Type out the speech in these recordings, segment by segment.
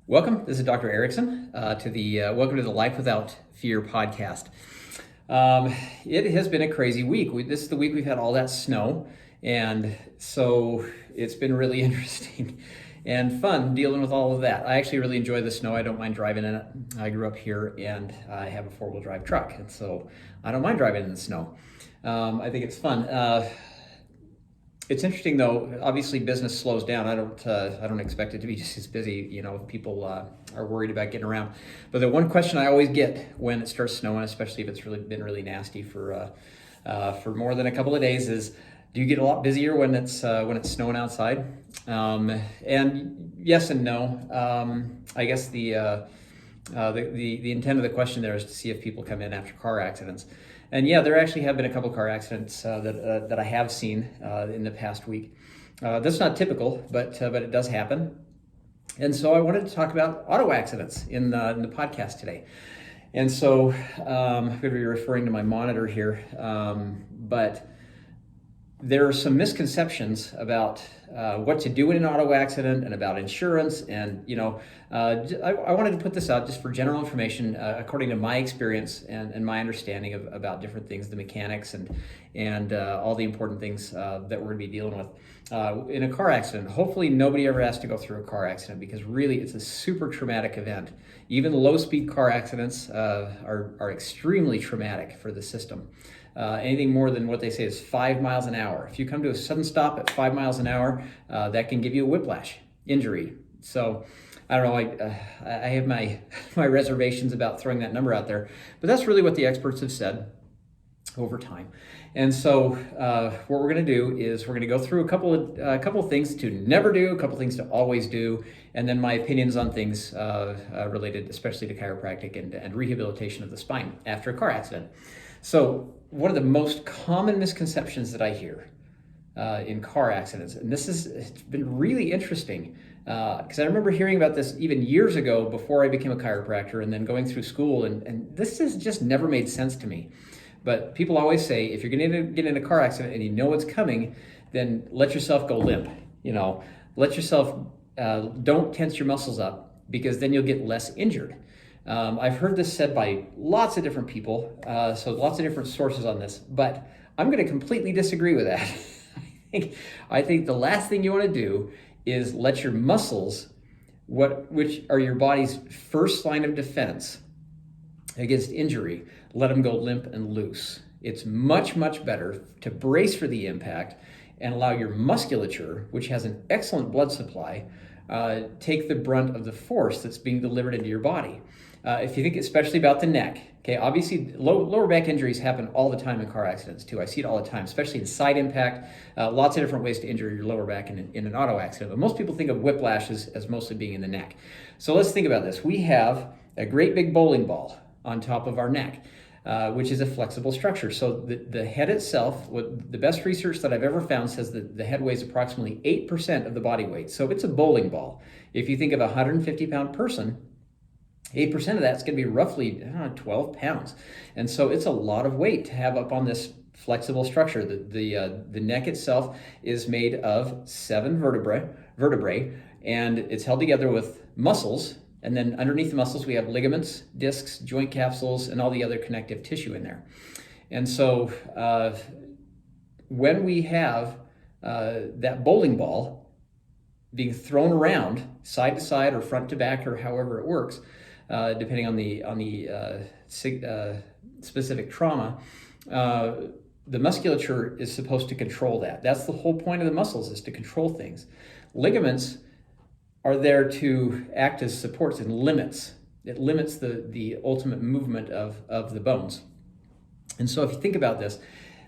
Welcome. This is Dr. Erickson welcome to the Life Without Fear podcast. It has been a crazy week. This is the week we've had all that snow, and so it's been really interesting and fun dealing with all of that. I actually really enjoy the snow. I don't mind driving in it. I grew up here, and I have a four-wheel drive truck, and so I don't mind driving in the snow. I think it's fun. It's interesting though. Obviously, business slows down. I don't expect it to be just as busy. If people are worried about getting around. But the one question I always get when it starts snowing, especially if it's been really nasty for more than a couple of days, is do you get a lot busier when it's snowing outside? And yes and no. I guess the intent of the question there is to see if people come in after car accidents. And yeah, there actually have been a couple car accidents that I have seen in the past week. That's not typical, but it does happen. And so I wanted to talk about auto accidents in the podcast today. And so I'm going to be referring to my monitor here, but there are some misconceptions about what to do in an auto accident and about insurance. And, I wanted to put this out just for general information, according to my experience and my understanding about different things, the mechanics and all the important things that we're going to be dealing with in a car accident. Hopefully nobody ever has to go through a car accident, because really it's a super traumatic event. Even low-speed car accidents are extremely traumatic for the system. Anything more than what they say is 5 miles an hour. If you come to a sudden stop at 5 miles an hour, that can give you a whiplash injury. So I don't know, I have my reservations about throwing that number out there, but that's really what the experts have said over time. And so what we're going to do is we're going to go through a couple of things to never do, a couple of things to always do, and then my opinions on things related especially to chiropractic and rehabilitation of the spine after a car accident. So one of the most common misconceptions that I hear in car accidents, and it's been really interesting because I remember hearing about this even years ago before I became a chiropractor and then going through school, and this has just never made sense to me. But people always say, if you're going to get in a car accident and you know it's coming, then let yourself go limp. Let yourself, don't tense your muscles up, because then you'll get less injured. I've heard this said by lots of different people, so lots of different sources on this, but I'm going to completely disagree with that. I think the last thing you want to do is let your muscles, which are your body's first line of defense against injury, let them go limp and loose. It's much, much better to brace for the impact and allow your musculature, which has an excellent blood supply, take the brunt of the force that's being delivered into your body. If you think especially about the neck, okay, obviously lower back injuries happen all the time in car accidents too. I see it all the time, especially in side impact. Lots of different ways to injure your lower back in an auto accident, but most people think of whiplash as mostly being in the neck. So let's think about this. We have a great big bowling ball on top of our neck, which is a flexible structure. So the head itself, the best research that I've ever found says that the head weighs approximately 8% of the body weight. So it's a bowling ball. If you think of a 150-pound person, 8% of that's going to be roughly 12 pounds. And so it's a lot of weight to have up on this flexible structure. The neck itself is made of 7 vertebrae, and it's held together with muscles. And then underneath the muscles, we have ligaments, discs, joint capsules, and all the other connective tissue in there. And so when we have that bowling ball being thrown around side to side or front to back or however it works, depending on the specific trauma, the musculature is supposed to control that. That's the whole point of the muscles, is to control things. Ligaments are there to act as supports and limits. It limits the ultimate movement of the bones. And so if you think about this,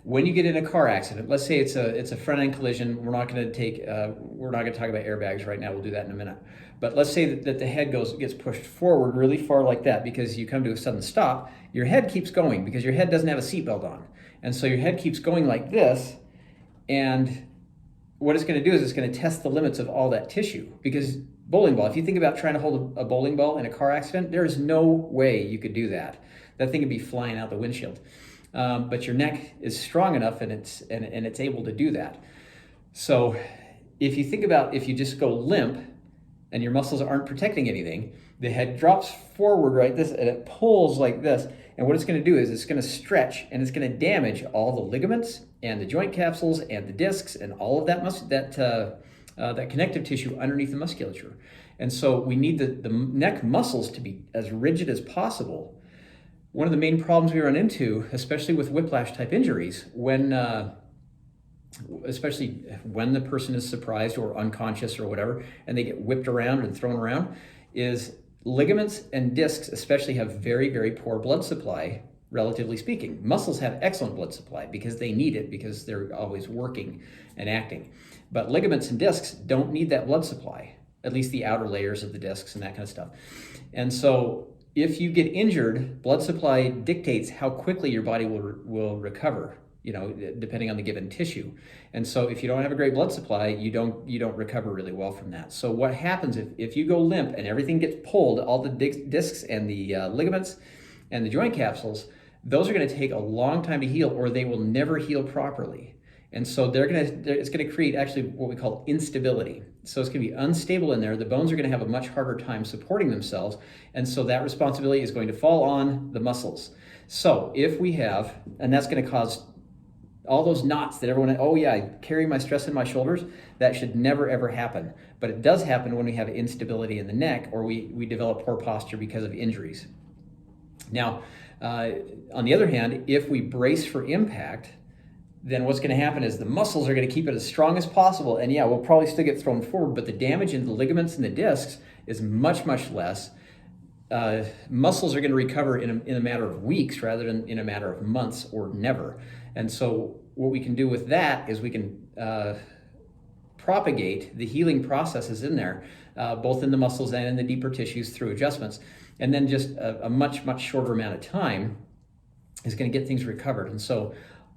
when you get in a car accident, let's say it's a front-end collision. We're not going to talk about airbags right now. We'll do that in a minute. But let's say that the head gets pushed forward really far like that because you come to a sudden stop. Your head keeps going because your head doesn't have a seatbelt on, and so your head keeps going like this. And what it's going to do is it's going to test the limits of all that tissue, because bowling ball, if you think about trying to hold a bowling ball in a car accident, there is no way you could do that. That thing would be flying out the windshield. But your neck is strong enough and it's able to do that. So if you think about, if you just go limp and your muscles aren't protecting anything, the head drops forward like this and it pulls like this. And what it's going to do is it's going to stretch and it's going to damage all the ligaments and the joint capsules and the discs and all of that connective tissue underneath the musculature. And so we need the neck muscles to be as rigid as possible. One of the main problems we run into, especially with whiplash type injuries, especially when the person is surprised or unconscious or whatever, and they get whipped around and thrown around, is ligaments and discs especially have very, very poor blood supply, relatively speaking. Muscles have excellent blood supply because they need it, because they're always working and acting. But ligaments and discs don't need that blood supply, at least the outer layers of the discs and that kind of stuff. And so if you get injured, blood supply dictates how quickly your body will recover, depending on the given tissue. And so if you don't have a great blood supply, you don't recover really well from that. So what happens if you go limp and everything gets pulled, all the discs and the ligaments and the joint capsules, those are going to take a long time to heal, or they will never heal properly. And so it's going to create actually what we call instability. So it's going to be unstable in there. The bones are going to have a much harder time supporting themselves. And so that responsibility is going to fall on the muscles. So if we have, and that's going to cause all those knots that everyone, oh yeah, I carry my stress in my shoulders, that should never ever happen. But it does happen when we have instability in the neck, or we develop poor posture because of injuries. Now, on the other hand, if we brace for impact, then what's going to happen is the muscles are going to keep it as strong as possible. And yeah, we'll probably still get thrown forward, but the damage in the ligaments and the discs is much, much less. Muscles are going to recover in a matter of weeks rather than in a matter of months or never. And so what we can do with that is we can propagate the healing processes in there, both in the muscles and in the deeper tissues through adjustments. And then just a much, much shorter amount of time is going to get things recovered. And so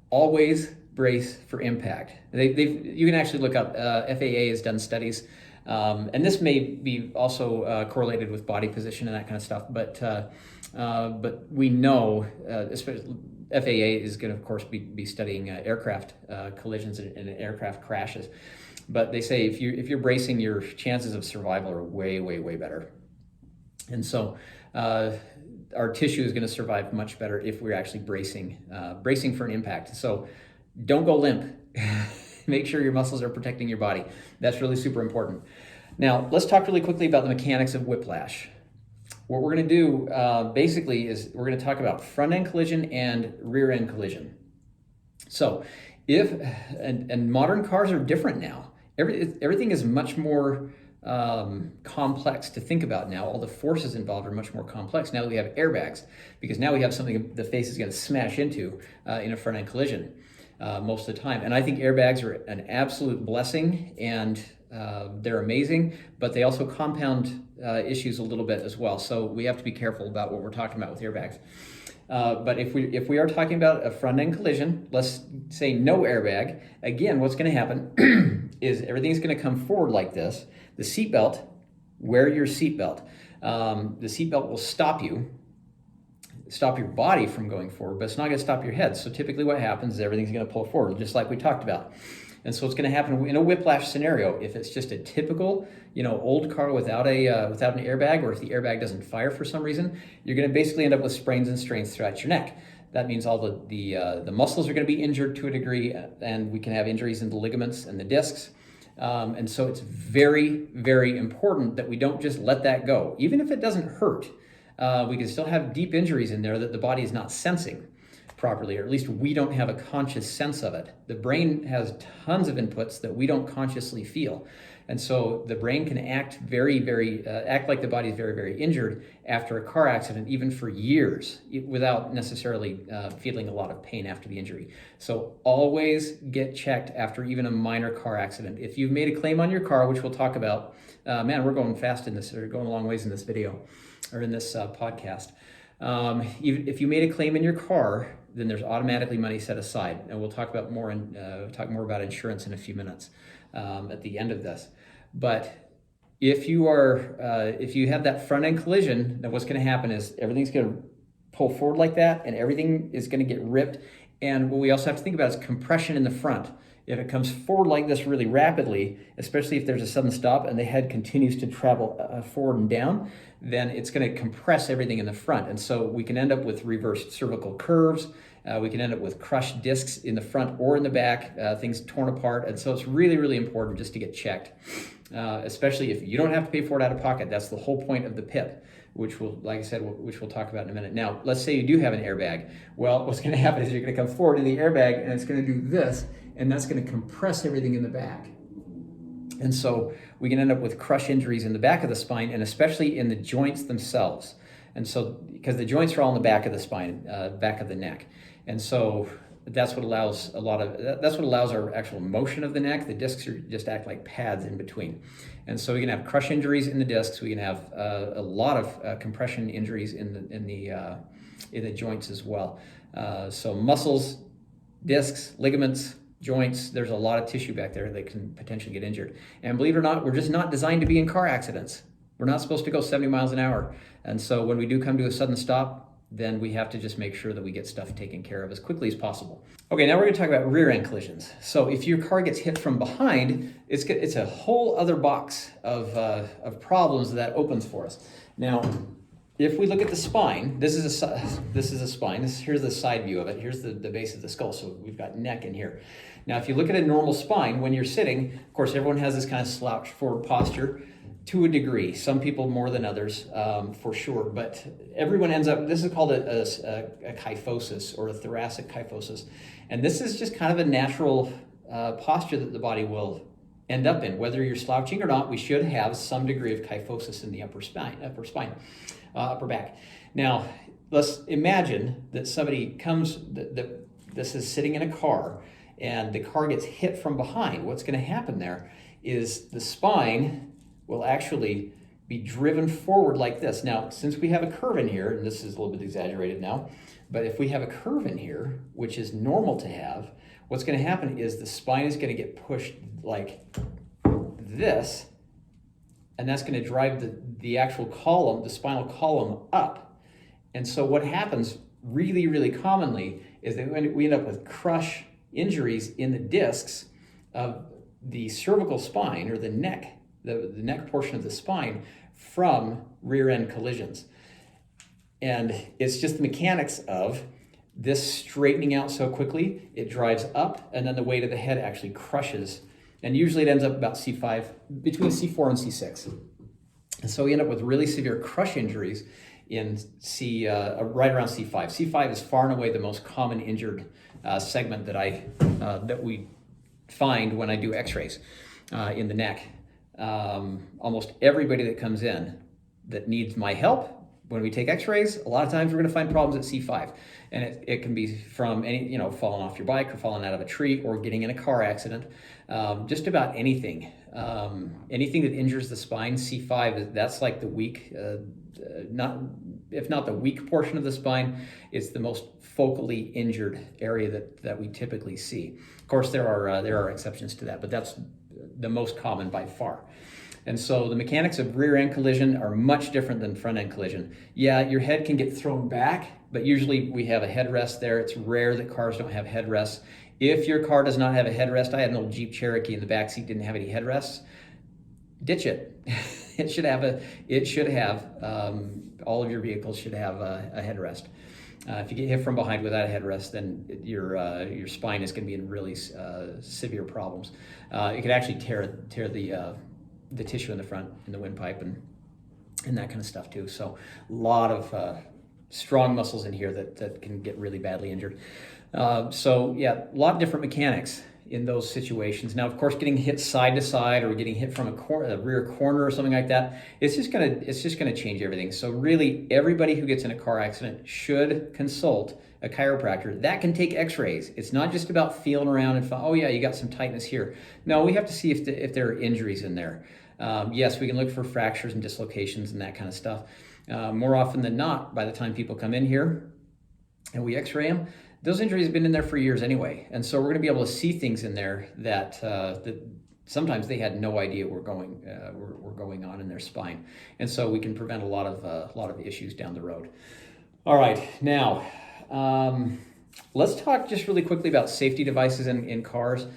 always brace for impact. You can actually look up, FAA has done studies, and this may be also correlated with body position and that kind of stuff, but we know, especially FAA is going to, of course, be studying aircraft collisions and aircraft crashes. But they say if you're bracing, your chances of survival are way, way, way better. And so our tissue is going to survive much better if we're actually bracing for an impact. So don't go limp. Make sure your muscles are protecting your body. That's really super important. Now, let's talk really quickly about the mechanics of whiplash. What we're going to do basically is we're going to talk about front end collision and rear end collision. So and modern cars are different now. Everything is much more complex to think about now. All the forces involved are much more complex now that we have airbags, because now we have something the face is going to smash into in a front end collision most of the time. And I think airbags are an absolute blessing, and they're amazing, but they also compound issues a little bit as well. So we have to be careful about what we're talking about with airbags. But if we are talking about a front end collision, let's say no airbag, again, what's going to happen is everything's going to come forward like this. The seatbelt, wear your seatbelt. The seatbelt will stop your body from going forward, but it's not going to stop your head. So typically what happens is everything's going to pull forward, just like we talked about. And so it's going to happen in a whiplash scenario. If it's just a typical, old car without an airbag, or if the airbag doesn't fire for some reason, you're going to basically end up with sprains and strains throughout your neck. That means all the muscles are going to be injured to a degree, and we can have injuries in the ligaments and the discs. And so it's very, very important that we don't just let that go. Even if it doesn't hurt, we can still have deep injuries in there that the body is not sensing properly, or at least we don't have a conscious sense of it. The brain has tons of inputs that we don't consciously feel. And so the brain can act act like the body is very, very injured after a car accident, even for years, without necessarily feeling a lot of pain after the injury. So always get checked after even a minor car accident. If you've made a claim on your car, which we'll talk about, man, we're going fast in this, or going a long ways in this video, or in this podcast. Even if you made a claim in your car, then there's automatically money set aside, and we'll talk about more about insurance in a few minutes at the end of this. But if you have that front end collision, then what's going to happen is everything's going to pull forward like that, and everything is going to get ripped. And what we also have to think about is compression in the front. If it comes forward like this really rapidly, especially if there's a sudden stop and the head continues to travel forward and down, then it's going to compress everything in the front. And so we can end up with reversed cervical curves. We can end up with crushed discs in the front or in the back, things torn apart. And so it's really, really important just to get checked, especially if you don't have to pay for it out of pocket. That's the whole point of the PIP, which will, like I said, which we'll talk about in a minute. Now, let's say you do have an airbag. Well, what's going to happen is you're going to come forward in the airbag and it's going to do this, and that's going to compress everything in the back. And so we can end up with crush injuries in the back of the spine, and especially in the joints themselves. And so, because the joints are all in the back of the spine, back of the neck. And so that's what allows our actual motion of the neck. The discs just act like pads in between. And so we can have crush injuries in the discs. We can have a lot of compression injuries in the joints as well. So muscles, discs, ligaments, joints, there's a lot of tissue back there that can potentially get injured. And believe it or not, we're just not designed to be in car accidents. We're not supposed to go 70 miles an hour. And so when we do come to a sudden stop, then we have to just make sure that we get stuff taken care of as quickly as possible. Okay, now we're going to talk about rear end collisions. So if your car gets hit from behind, it's a whole other box of problems that opens for us. Now, if we look at the spine, this is a spine. Here's the side view of it. Here's the base of the skull. So we've got neck in here. Now, if you look at a normal spine, when you're sitting, of course, everyone has this kind of slouched forward posture to a degree. Some people more than others, for sure. But everyone ends up, this is called a kyphosis, or a thoracic kyphosis. And this is just kind of a natural posture that the body will end up in. Whether you're slouching or not, we should have some degree of kyphosis in the upper back. Now, let's imagine that somebody comes, this is sitting in a car, and the car gets hit from behind. What's going to happen there is the spine will actually be driven forward like this. Now, since we have a curve in here, and this is a little bit exaggerated now, but if we have a curve in here, which is normal to have, what's going to happen is the spine is going to get pushed like this, and that's going to drive the actual column, the spinal column, up. And so what happens really, really commonly is that we end up with crush injuries in the discs of the cervical spine, or the neck, the neck portion of the spine, from rear end collisions. And it's just the mechanics of this straightening out so quickly, it drives up, and then the weight of the head actually crushes. And usually it ends up about C5, between C4 and C6. And so we end up with really severe crush injuries in right around C5. C5 is far and away the most common injured segment that we find when I do x-rays in the neck. Almost everybody that comes in that needs my help, when we take x-rays, a lot of times we're going to find problems at C5. And it can be from falling off your bike, or falling out of a tree, or getting in a car accident. Just about anything. Anything that injures the spine, C5, that's like the weak, if not the weak portion of the spine, it's the most focally injured area that we typically see. Of course, there are exceptions to that, but that's the most common by far. And so the mechanics of rear end collision are much different than front end collision. Yeah, your head can get thrown back, but usually we have a headrest there. It's rare that cars don't have headrests. If your car does not have a headrest, I had an old Jeep Cherokee in the backseat, didn't have any headrests, ditch it. It should have, all of your vehicles should have a headrest. If you get hit from behind without a headrest, then your spine is going to be in really severe problems. It could actually tear the tissue in the front, in the windpipe, and that kind of stuff too. So a lot of strong muscles in here that can get really badly injured. So yeah, a lot of different mechanics in those situations. Now, of course, getting hit side to side, or getting hit from a rear corner or something like that, it's just gonna change everything. So really, everybody who gets in a car accident should consult a chiropractor that can take x-rays. It's not just about feeling around and oh yeah, you got some tightness here. No, we have to see if there are injuries in there. Yes, we can look for fractures and dislocations and that kind of stuff. More often than not, by the time people come in here and we x-ray them, those injuries have been in there for years anyway. And so we're going to be able to see things in there that sometimes they had no idea were going on in their spine. And so we can prevent a lot of issues down the road. All right, now let's talk just really quickly about safety devices in cars.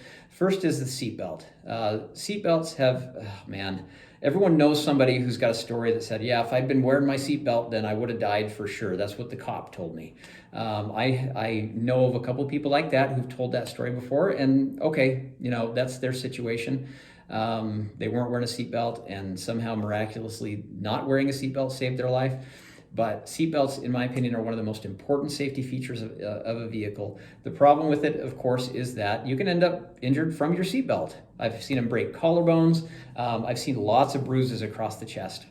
First is the seatbelt. Seatbelts have, oh man, everyone knows somebody who's got a story that said, yeah, if I'd been wearing my seatbelt, then I would have died for sure. That's what the cop told me. I know of a couple of people like that who've told that story before, and okay, that's their situation. They weren't wearing a seatbelt, and somehow miraculously not wearing a seatbelt saved their life. But seatbelts, in my opinion, are one of the most important safety features of a vehicle. The problem with it, of course, is that you can end up injured from your seatbelt. I've seen them break collarbones. I've seen lots of bruises across the chest,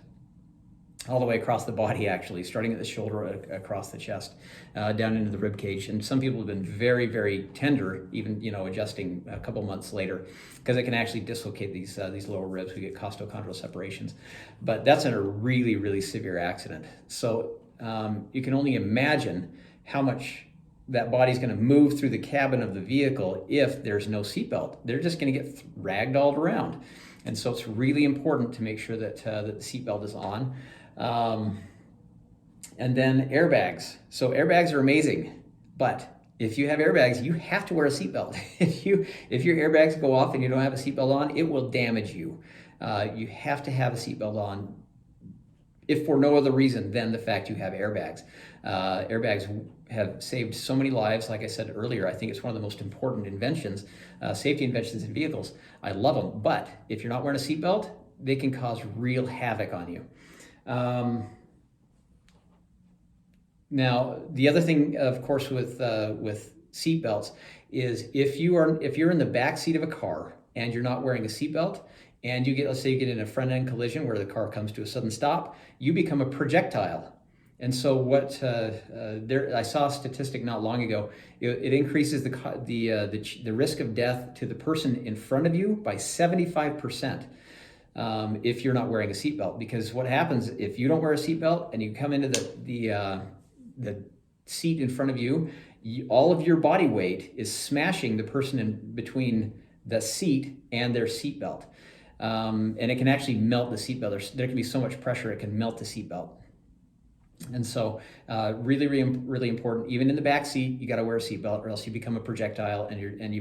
all the way across the body, actually, starting at the shoulder, across the chest, down into the rib cage. And some people have been very, very tender, even adjusting a couple months later, because it can actually dislocate these lower ribs. We get costochondral separations, but that's in a really, really severe accident. So you can only imagine how much that body's going to move through the cabin of the vehicle if there's no seatbelt. They're just going to get ragdolled around, and so it's really important to make sure that the seatbelt is on. And then airbags. So airbags are amazing, but if you have airbags, you have to wear a seatbelt. If your airbags go off and you don't have a seatbelt on, it will damage you. You have to have a seatbelt on, if for no other reason than the fact you have airbags. Airbags have saved so many lives. Like I said earlier, I think it's one of the most important inventions, safety inventions in vehicles. I love them, but if you're not wearing a seatbelt, they can cause real havoc on you. Now, the other thing, of course, with seatbelts is if you're in the back seat of a car and you're not wearing a seatbelt, and let's say you get in a front-end collision where the car comes to a sudden stop, you become a projectile. And so I saw a statistic not long ago. It increases the risk of death to the person in front of you by 75%. If you're not wearing a seatbelt, because what happens if you don't wear a seatbelt and you come into the seat in front of you, all of your body weight is smashing the person in between the seat and their seatbelt, and it can actually melt the seatbelt. There can be so much pressure it can melt the seatbelt. And so really, really, really important. Even in the back seat, you got to wear a seatbelt, or else you become a projectile, and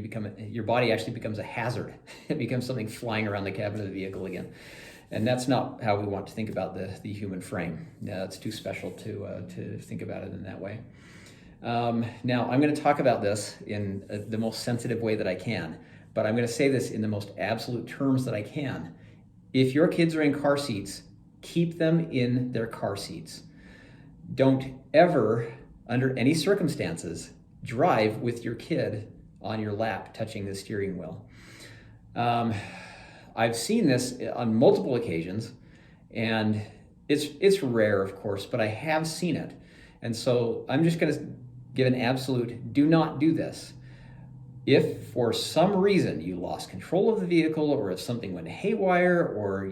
your body actually becomes a hazard. It becomes something flying around the cabin of the vehicle again. And that's not how we want to think about the human frame. It's too special to think about it in that way. Now, I'm going to talk about this in the most sensitive way that I can, but I'm going to say this in the most absolute terms that I can. If your kids are in car seats, keep them in their car seats. Don't ever, under any circumstances, drive with your kid on your lap touching the steering wheel. I've seen this on multiple occasions, and it's rare, of course, but I have seen it. And so I'm just going to give an absolute do not do this. If for some reason you lost control of the vehicle, or if something went haywire, or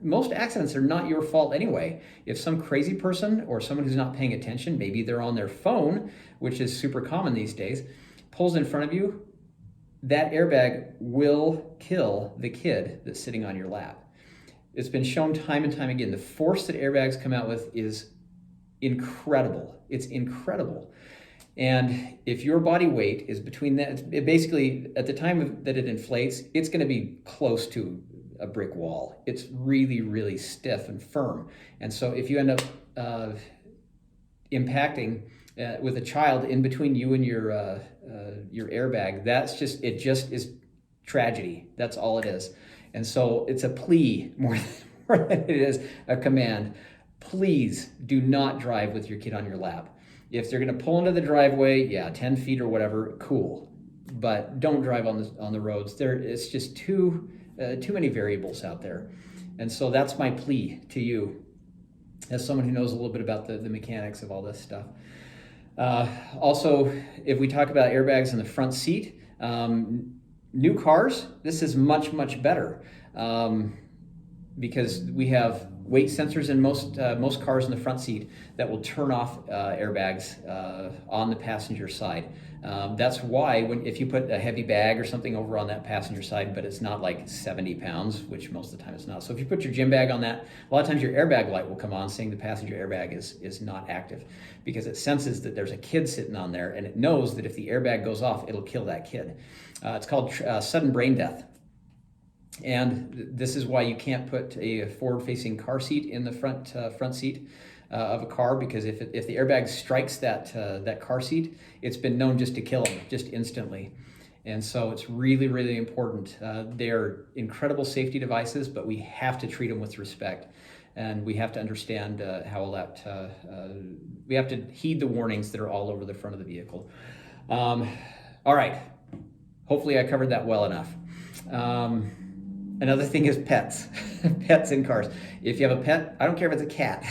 most accidents are not your fault anyway. If some crazy person or someone who's not paying attention, maybe they're on their phone, which is super common these days, pulls in front of you, that airbag will kill the kid that's sitting on your lap. It's been shown time and time again. The force that airbags come out with is incredible. It's incredible. And if your body weight is between that, basically at the time that it inflates, it's going to be close to a brick wall. It's really, really stiff and firm. And so if you end up impacting with a child in between you and your airbag, it just is tragedy. That's all it is. And so it's a plea more than it is a command. Please do not drive with your kid on your lap. If they're going to pull into the driveway, 10 feet or whatever, cool. But don't drive on the roads. It's just too many variables out there. And so that's my plea to you, as someone who knows a little bit about the mechanics of all this stuff. Also, if we talk about airbags in the front seat, new cars, this is much, much better, because we have weight sensors in most cars in the front seat that will turn off airbags on the passenger side. That's why if you put a heavy bag or something over on that passenger side, but it's not like 70 pounds, which most of the time it's not. So if you put your gym bag on that, a lot of times your airbag light will come on saying the passenger airbag is not active, because it senses that there's a kid sitting on there, and it knows that if the airbag goes off, it'll kill that kid. It's called sudden brain death. And this is why you can't put a forward-facing car seat in the front seat of a car, because if the airbag strikes that car seat, it's been known just to kill them just instantly. And so it's really, really important. They're incredible safety devices, but we have to treat them with respect, and we have to understand we have to heed the warnings that are all over the front of the vehicle. All right. Hopefully I covered that well enough. Another thing is pets. Pets in cars. If you have a pet, I don't care if it's a cat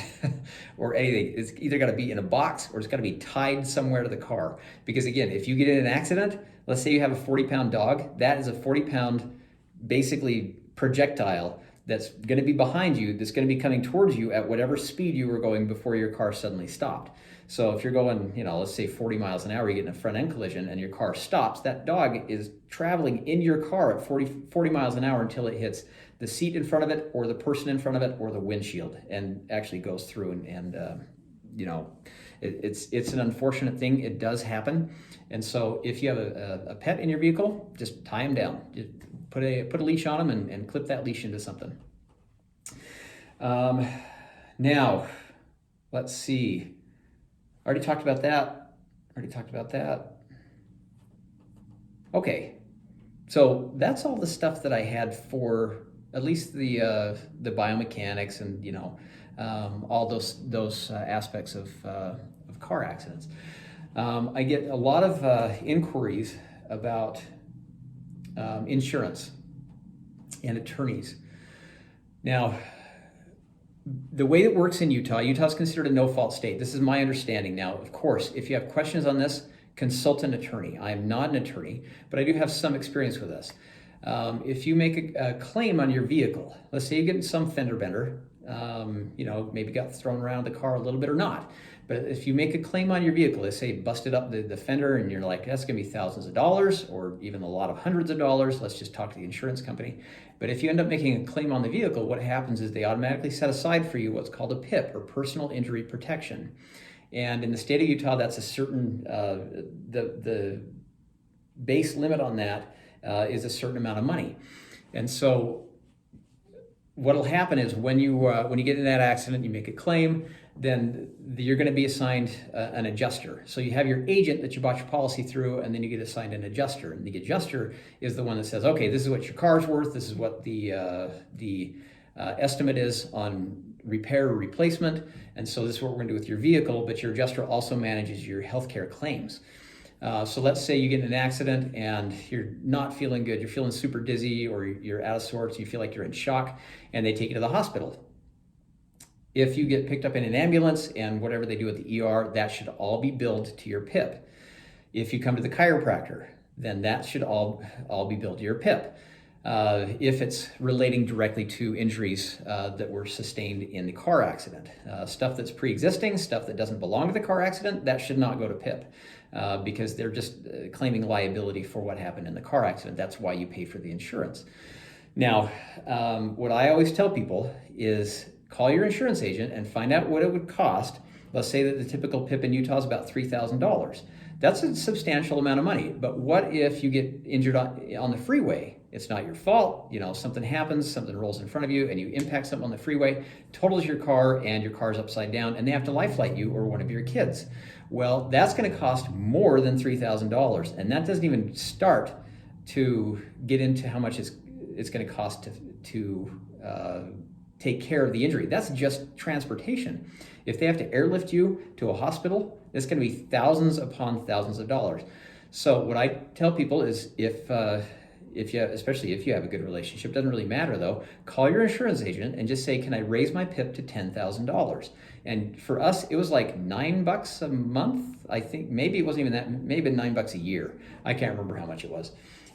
or anything, it's either got to be in a box or it's got to be tied somewhere to the car. Because again, if you get in an accident, let's say you have a 40-pound dog, that is a 40-pound basically projectile that's going to be behind you, that's going to be coming towards you at whatever speed you were going before your car suddenly stopped. So if you're going, let's say 40 miles an hour, you get in a front end collision and your car stops, that dog is traveling in your car at 40 miles an hour until it hits the seat in front of it or the person in front of it or the windshield and actually goes through and it's an unfortunate thing. It does happen. And so if you have a pet in your vehicle, just tie him down. Just put a leash on him and clip that leash into something. Now, let's see. Already talked about that. Okay, so that's all the stuff that I had for at least the biomechanics and all those aspects of car accidents. I get a lot of inquiries about insurance and attorneys. Now, the way it works in Utah is considered a no-fault state. This is my understanding. Now, of course, if you have questions on this, consult an attorney. I am not an attorney, but I do have some experience with this. If you make a claim on your vehicle, let's say you get some fender bender, maybe got thrown around the car a little bit or not. But if you make a claim on your vehicle, let's say busted up the fender and you're like, that's going to be thousands of dollars or even a lot of hundreds of dollars. Let's just talk to the insurance company. But if you end up making a claim on the vehicle, what happens is they automatically set aside for you what's called a PIP, or personal injury protection. And in the state of Utah, that's a certain, the base limit on that is a certain amount of money. And so what will happen is when you get in that accident, you make a claim, then you're going to be assigned an adjuster. So you have your agent that you bought your policy through, and then you get assigned an adjuster. And the adjuster is the one that says, okay, this is what your car's worth. This is what the estimate is on repair or replacement. And so this is what we're going to do with your vehicle. But your adjuster also manages your healthcare claims. So let's say you get in an accident and you're not feeling good. You're feeling super dizzy or you're out of sorts. You feel like you're in shock, and they take you to the hospital. If you get picked up in an ambulance and whatever they do at the ER, that should all be billed to your PIP. If you come to the chiropractor, then that should all be billed to your PIP. If it's relating directly to injuries that were sustained in the car accident. Stuff that's pre-existing, stuff that doesn't belong to the car accident, that should not go to PIP because they're just claiming liability for what happened in the car accident. That's why you pay for the insurance. Now, what I always tell people is call your insurance agent and find out what it would cost. Let's say that the typical PIP in Utah is about $3,000. That's a substantial amount of money. But what if you get injured on the freeway? It's not your fault. Something happens, something rolls in front of you, and you impact something on the freeway, totals your car, and your car's upside down, and they have to lifeline you or one of your kids. Well, that's going to cost more than $3,000, and that doesn't even start to get into how much it's going to cost to take care of the injury. That's just transportation. If they have to airlift you to a hospital, it's going to be thousands upon thousands of dollars. So what I tell people is especially if you have a good relationship, doesn't really matter though, call your insurance agent and just say, can I raise my PIP to $10,000? And for us, it was like $9 a month. I think maybe it wasn't even that, maybe $9 a year. I can't remember how much it was.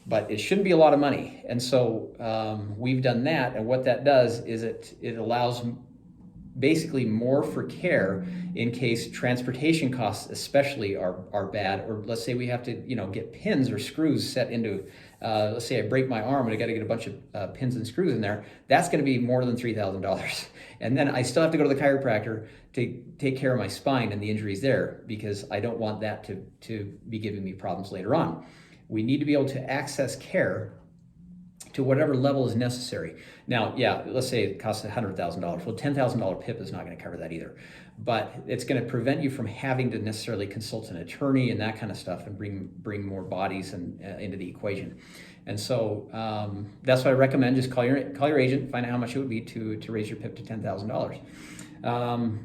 But it shouldn't be a lot of money. And so we've done that. And what that does is it allows basically more for care in case transportation costs especially are bad, or let's say we have to get pins or screws set into, let's say I break my arm and I got to get a bunch of pins and screws in there. That's going to be more than $3,000, and then I still have to go to the chiropractor to take care of my spine and the injuries there, because I don't want that to be giving me problems later on. We need to be able to access care to whatever level is necessary. Now, yeah, let's say it costs $100,000. Well, $10,000 PIP is not going to cover that either. But it's going to prevent you from having to necessarily consult an attorney and that kind of stuff, and bring more bodies into the equation. And so that's what I recommend. Just call your agent, find out how much it would be to raise your PIP to $10,000.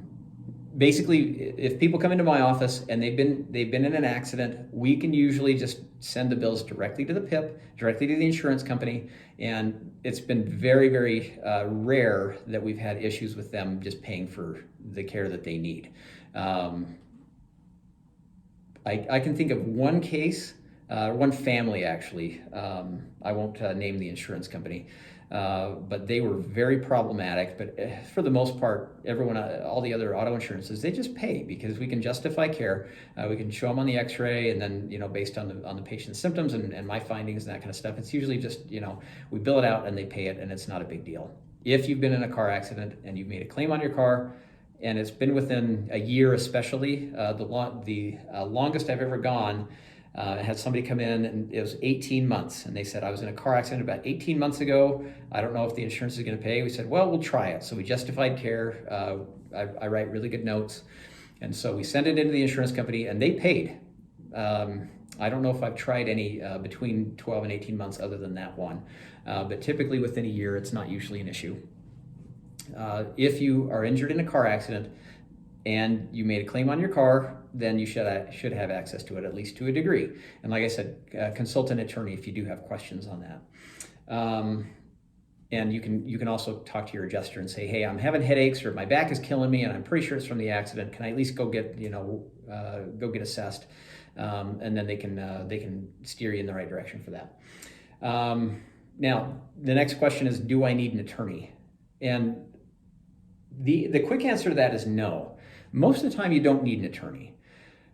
Basically, if people come into my office and they've been in an accident, we can usually just send the bills directly to the PIP, directly to the insurance company, and it's been very, very rare that we've had issues with them just paying for the care that they need. I can think of one case, one family actually. I won't name the insurance company. But they were very problematic. But for the most part, everyone, all the other auto insurances, they just pay because we can justify care. We can show them on the X-ray, and then based on the patient's symptoms and my findings and that kind of stuff, it's usually just we bill it out and they pay it, and it's not a big deal. If you've been in a car accident and you've made a claim on your car, and it's been within a year, especially the longest I've ever gone. I had somebody come in and it was 18 months, and they said, I was in a car accident about 18 months ago. I don't know if the insurance is going to pay. We said, well, we'll try it. So we justified care. I write really good notes. And so we sent it into the insurance company and they paid. I don't know if I've tried any between 12 and 18 months other than that one. But typically within a year, it's not usually an issue. If you are injured in a car accident and you made a claim on your car, then you should have access to it, at least to a degree. And like I said, consult an attorney if you do have questions on that. And you can also talk to your adjuster and say, hey, I'm having headaches, or my back is killing me, and I'm pretty sure it's from the accident. Can I at least go get assessed? And then they can steer you in the right direction for that. Now, the next question is, do I need an attorney? And the quick answer to that is no. Most of the time, you don't need an attorney.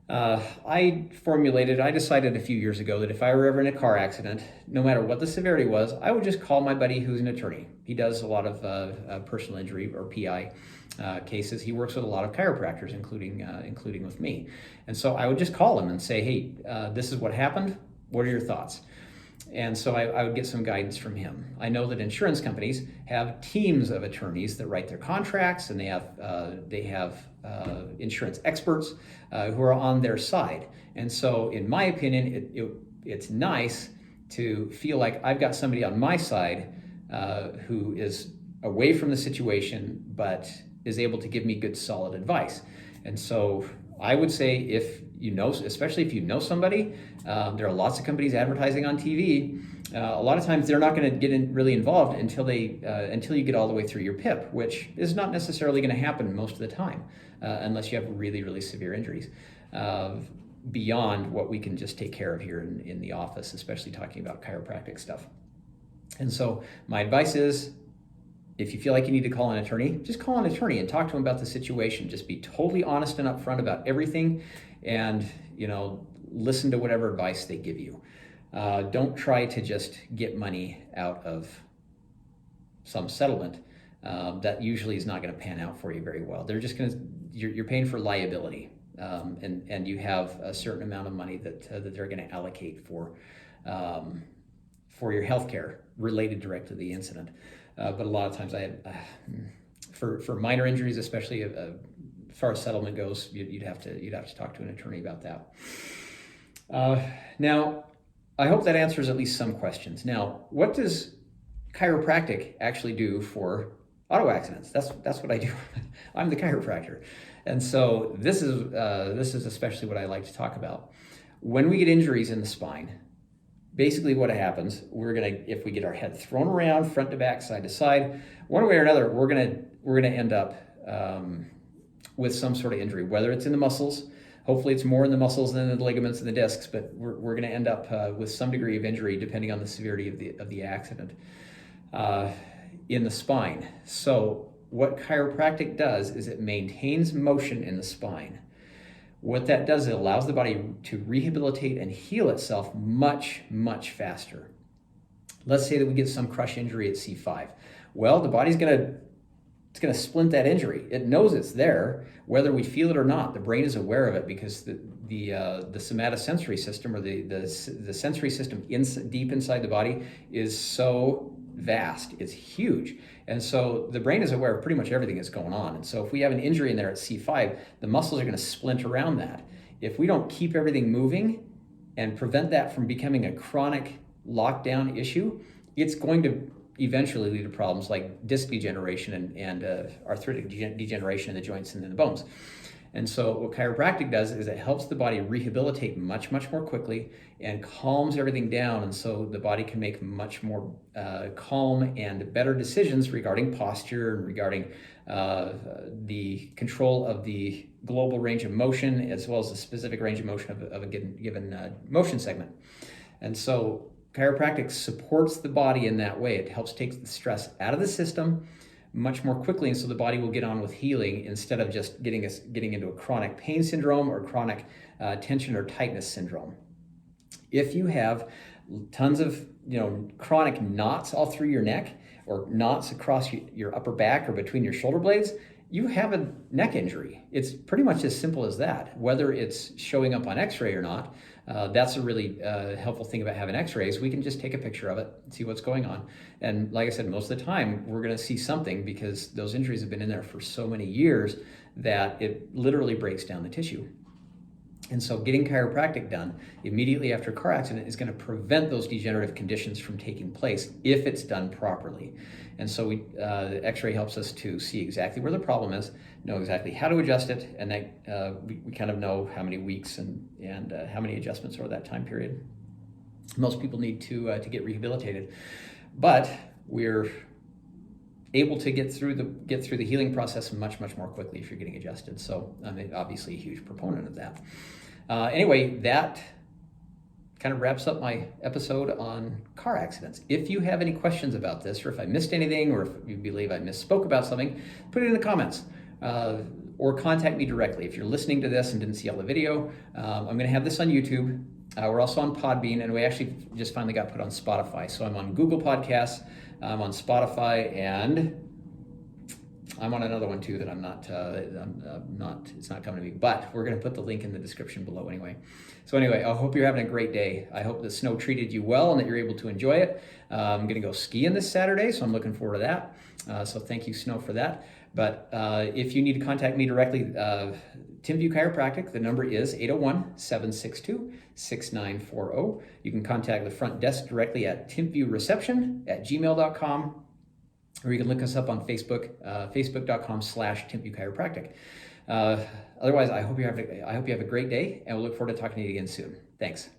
I decided a few years ago that if I were ever in a car accident, no matter what the severity was, I would just call my buddy who's an attorney. He does a lot of personal injury or PI cases. He works with a lot of chiropractors, including with me. And so I would just call him and say, hey, this is what happened. What are your thoughts? And so I would get some guidance from him. I know that insurance companies have teams of attorneys that write their contracts, and they have insurance experts who are on their side. And so, in my opinion, it's nice to feel like I've got somebody on my side who is away from the situation, but is able to give me good, solid advice. And so, I would say especially if you know somebody, there are lots of companies advertising on TV. A lot of times they're not going to get really involved until you get all the way through your PIP, which is not necessarily going to happen most of the time, unless you have really, really severe injuries beyond what we can just take care of here in the office, especially talking about chiropractic stuff. And so my advice is, if you feel like you need to call an attorney, just call an attorney and talk to them about the situation. Just be totally honest and upfront about everything, and listen to whatever advice they give you. Don't try to just get money out of some settlement that usually is not going to pan out for you very well. They're just you're paying for liability, and you have a certain amount of money that they're going to allocate for your health care related directly to the incident. But a lot of times for minor injuries, especially as far as settlement goes, you'd have to talk to an attorney about that. Now, I hope that answers at least some questions. Now, what does chiropractic actually do for auto accidents? That's what I do. I'm the chiropractor, and so this is especially what I like to talk about. When we get injuries in the spine, basically what happens, if we get our head thrown around front to back, side to side, one way or another, we're gonna end up with some sort of injury, whether it's in the muscles. Hopefully it's more in the muscles than in the ligaments and the discs, but we're gonna end up with some degree of injury depending on the severity of the accident in the spine. So what chiropractic does is it maintains motion in the spine. What that does, it allows the body to rehabilitate and heal itself much, much faster. Let's say that we get some crush injury at C5. Well, the body's going to splint that injury. It knows it's there, whether we feel it or not. The brain is aware of it because the somatosensory system, or the sensory system deep inside the body, is so vast. It's huge. And so the brain is aware of pretty much everything that's going on. And so if we have an injury in there at C5, the muscles are going to splint around that. If we don't keep everything moving and prevent that from becoming a chronic lockdown issue, it's going to eventually lead to problems like disc degeneration and arthritic degeneration in the joints and in the bones. And so what chiropractic does is it helps the body rehabilitate much, much more quickly and calms everything down. And so the body can make much more calm and better decisions regarding posture and regarding the control of the global range of motion, as well as the specific range of motion of a given motion segment. And so chiropractic supports the body in that way. It helps take the stress out of the system much more quickly, and so the body will get on with healing instead of just getting into a chronic pain syndrome or chronic tension or tightness syndrome. If you have tons of chronic knots all through your neck, or knots across your upper back or between your shoulder blades, you have a neck injury. It's pretty much as simple as that. Whether it's showing up on x-ray or not, that's a really helpful thing about having x-rays. We can just take a picture of it and see what's going on. And like I said, most of the time we're going to see something because those injuries have been in there for so many years that it literally breaks down the tissue. And so getting chiropractic done immediately after a car accident is going to prevent those degenerative conditions from taking place if it's done properly. And so the x-ray helps us to see exactly where the problem is, know exactly how to adjust it, and that we kind of know how many weeks and how many adjustments over that time period. Most people need to get rehabilitated, but we're able to get through the healing process much, much more quickly if you're getting adjusted. So I'm obviously a huge proponent of that. Anyway, that kind of wraps up my episode on car accidents. If you have any questions about this, or if I missed anything, or if you believe I misspoke about something, put it in the comments. Or contact me directly. If you're listening to this and didn't see all the video, I'm going to have this on YouTube. We're also on Podbean, and we actually just finally got put on Spotify. So I'm on Google Podcasts, I'm on Spotify, and I'm on another one too that I'm not, it's not coming to me, but we're going to put the link in the description below anyway. So anyway, I hope you're having a great day. I hope the snow treated you well and that you're able to enjoy it. I'm going to go skiing this Saturday, so I'm looking forward to that. So thank you, Snow, for that. But if you need to contact me directly, TimView Chiropractic, the number is 801-762-6940. You can contact the front desk directly at timpviewreception@gmail.com, or you can look us up on Facebook, facebook.com/timpviewchiropractic. Otherwise, I hope you have a great day, and we'll look forward to talking to you again soon. Thanks.